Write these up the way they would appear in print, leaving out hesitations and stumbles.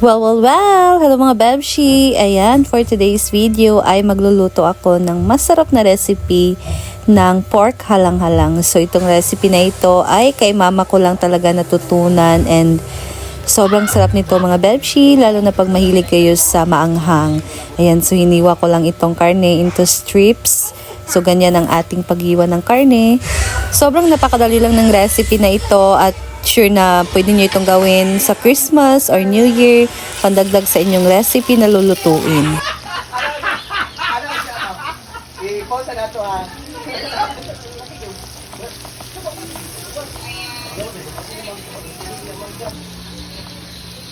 Well! Hello mga Bebshi! Ayan, for today's video ay magluluto ako ng masarap na recipe ng pork halang-halang. So itong recipe na ito ay kay mama ko lang talaga natutunan and sobrang sarap nito mga Bebshi, lalo na pag mahilig kayo sa maanghang. Ayan, so hiniwa ko lang itong karne into strips. So ganyan ang ating paghiwa ng karne. Sobrang napakadali lang ng recipe na ito at sure na pwede nyo itong gawin sa Christmas or New Year, pandagdag sa inyong recipe na lulutuin.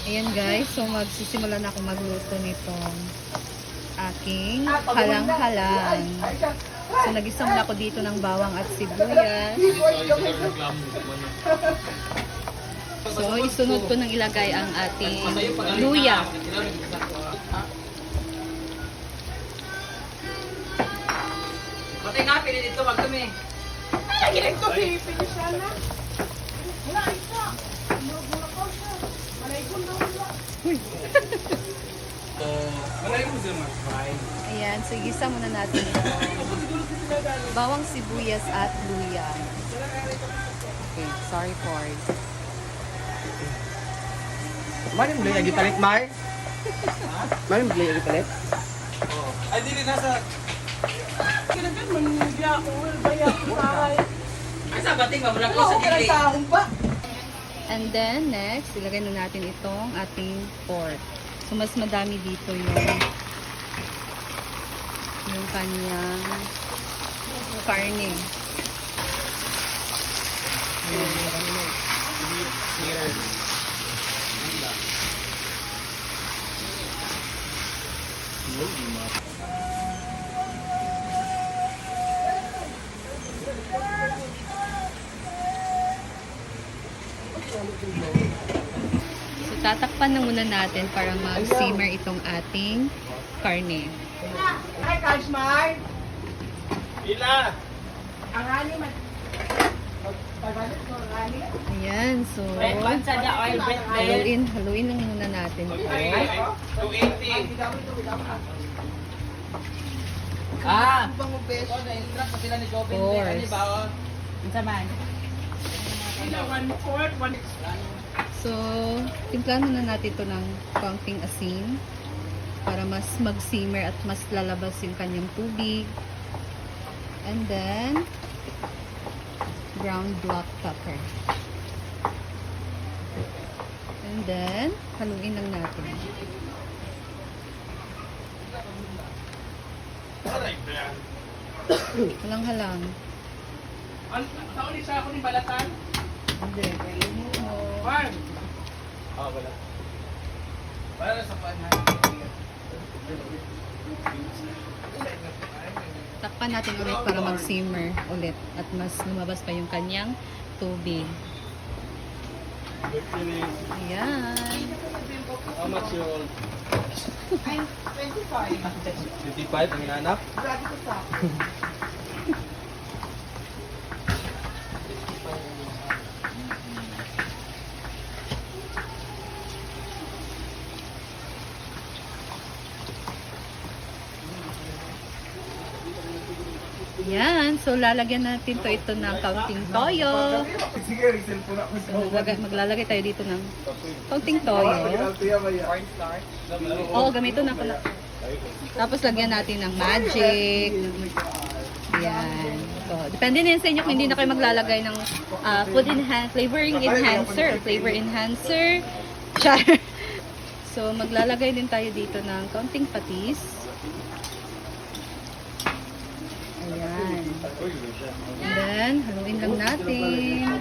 Ayan guys, so magsisimula na ako magluto nitong aking halang-halang. So nag-isa muna ako dito ng bawang at sibuyas. So isunod ko nang ilagay ang ating luya. Patay nga, pili dito, wag kami. Ay, ito, pili sana. Wala, isa. Mula ko siya. Malay ko na wala. Malay ko siya mag-fry. Ayan, so igisa muna natin ito. Bawang sibuyas at luya. Okay, sorry for it. Mari mo lagi palit, Mar? Mari mo lagi palit? Ay, dili nasa... Kinagan, manibya ako. Bayan ko ay. Ay, sa bating, mabula ko sa dili. And then, next, ilagay na natin itong ating pork. So, mas madami dito yung kanyang karne. So, tatakpan na muna natin para mag-simmer itong ating karne. Ay, Kashmar. Ila. Ang hani man. Pagbalit ko, ang hani. Ayan, so haluin lang muna natin ito. 280. Ah! Bango beso na intract sa sila ni Jobin. Ano ba? Unsa man? 1/4, 1. So, timplahan muna natin ito ng konting asin para mas mag-simmer at mas lalabas yung kanyang tubig. And then, ground black pepper. And then, haluin lang natin. Halang-halang. Saan ulit sa ako ni Balatan? Hindi. Farm! Wala. Wala sa panhan. Takpan natin ulit para mag-simmer ulit at mas lumabas pa yung kanyang tubig. Ayan. How much yun? Ay, 25. 55 ang inanak? Grabe ko sa. Ayan. So, lalagyan natin ito ng kaunting toyo. Sige, Rizal po na ako. So, maglalagay tayo dito ng kaunting toyo. Cornstarch. Oo, gamitin na pala. Tapos, lagyan natin ng magic. Ayan. So, depende na yan sa inyo kung hindi na kayo maglalagay ng flavoring enhancer. Flavor enhancer. Char. So, maglalagay din tayo dito ng kaunting patis. Ayan. And then, haluin lang natin.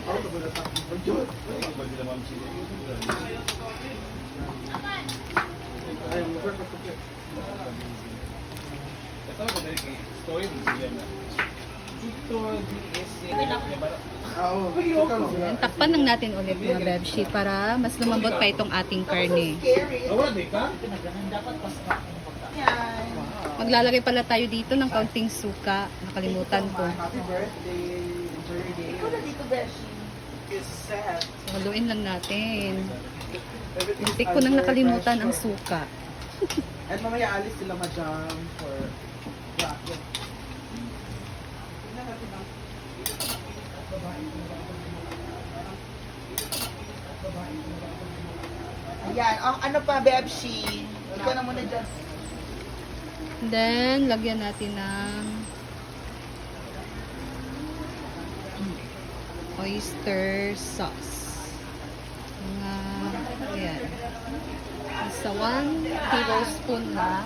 Ayan, takpan lang natin ulit mga bebshi para mas lumambot pa itong ating karne. Maglalagay pala tayo dito ng kaunting suka. Nakalimutan ko. Happy birthday. Ikaw na dito, Beshi. So, haluin lang natin. Hindi ko nang nakalimutan ang suka. At mamaya alis sila madam for racket. Ayan, ano pa, Bebshi? Ikaw na muna dyan. Then, lagyan natin ng oyster sauce. Mga, ayan. Sa 1 tablespoon lang.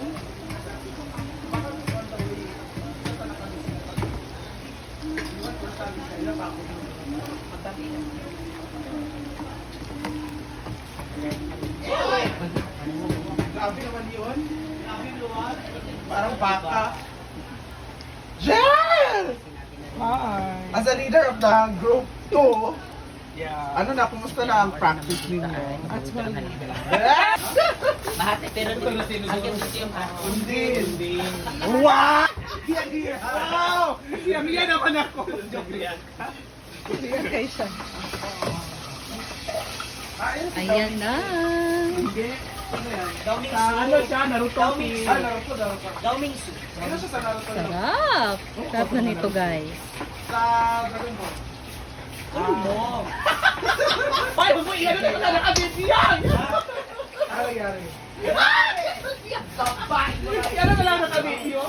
Grabe naman yun. Parang baka. Jel! Hi! As a leader of the group 2, ano na, kumusta na ang practice ninyo? Actually, Bahati, pero hanggang gusto yung hati. hindi. Wow! Wow! Yan naman ako. Ayan na. Ano siya? Naruto. Naruto. Daumingsu. Ano siya sa Naruto? Sarap. Sarap na nito, guys. Sa Dragon Ball. Ano mo? Ay, huwag mo iyan na nakabibiyang! Ano nangyari? Yan na lang nakabibyo?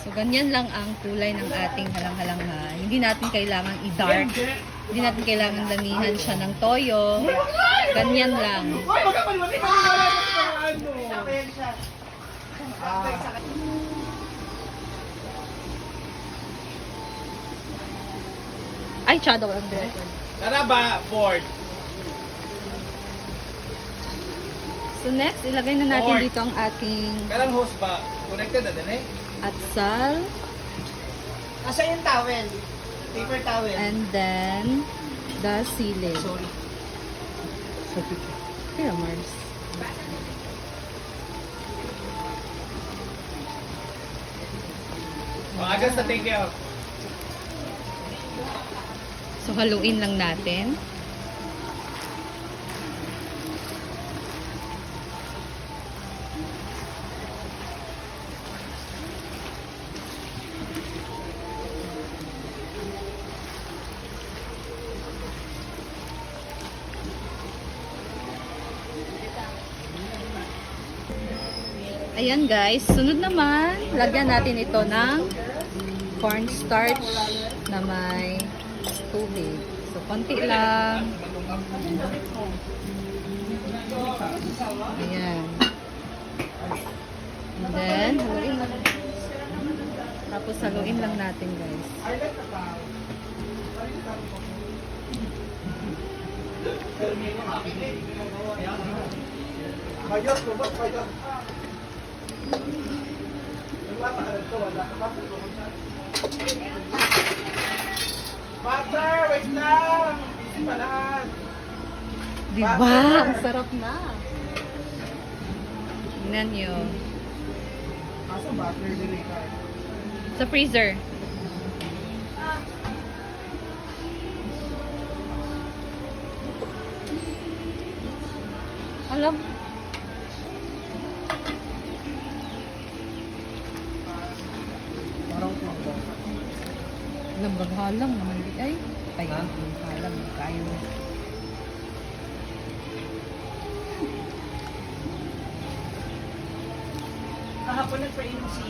So, ganyan lang ang kulay ng ating halang-halang ha. Hindi natin kailangan i-dark. Hindi natin kailangan damihan siya ng toyo. Ganyan lang. Ay, magkapaliwati ka wala sa ano. Ay, shadow ang direct. Tara ba, board? So, next, ilagay na natin Or- dito ang ating Karang host ba? Connected na din eh? atsal. Asa yung towel? Paper towel. And then, the sili. Sorry. Here, Mars. Maagas na take care. So, haluin lang natin. Ayan guys, sunod naman, lagyan natin ito ng cornstarch na may tubig. So, konti lang. Ayan. And then, haluin lang. Tapos, haluin lang natin guys. Bayot, lubot, bayot. Butter, wait lang! Easy pa lahat. Diba? Ang sarap na. Tingnan nyo. Asa butter dili ka? Sa freezer. Alam. Parang kumbo. Lambaghalang naman. Ay, lambaghalang. Kayo. Kahapon nag-pray mo si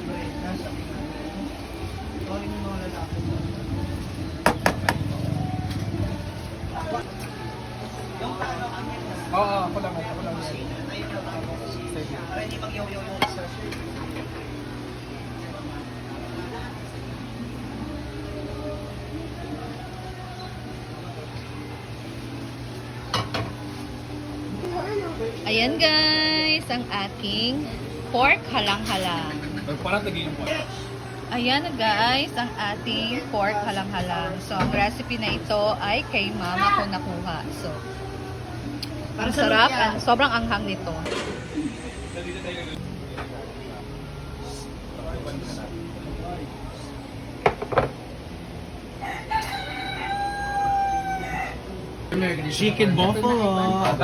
Brenda. Sabi nga, sorry mo mga lalaki mo. Yung talo ang yan. Oo, ako lang. Ayun na ba? Para hindi mag-yoyo yung isa. Ayan guys, ang aking pork halang-halang. Parang tagin yung pork. Ayan na guys, ang ating pork halang-halang. So, ang recipe na ito ay kay mama ko nakuha. So, ang sarap, sobrang anghang nito. Chicken buffalo.